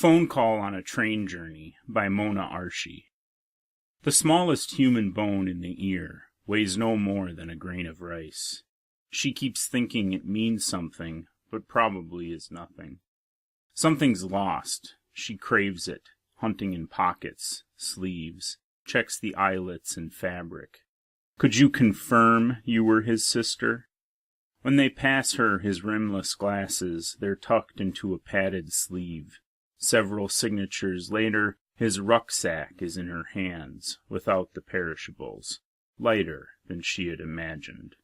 Phone Call on a Train Journey by Mona Arshi. The smallest human bone in the ear weighs no more than a grain of rice. She keeps thinking it means something, but probably is nothing. Something's lost. She craves it, hunting in pockets, sleeves, checks the eyelets and fabric. Could you confirm you were his sister? When they pass her his rimless glasses, they're tucked into a padded sleeve. Several signatures later, his rucksack is in her hands, without the perishables, lighter than she had imagined.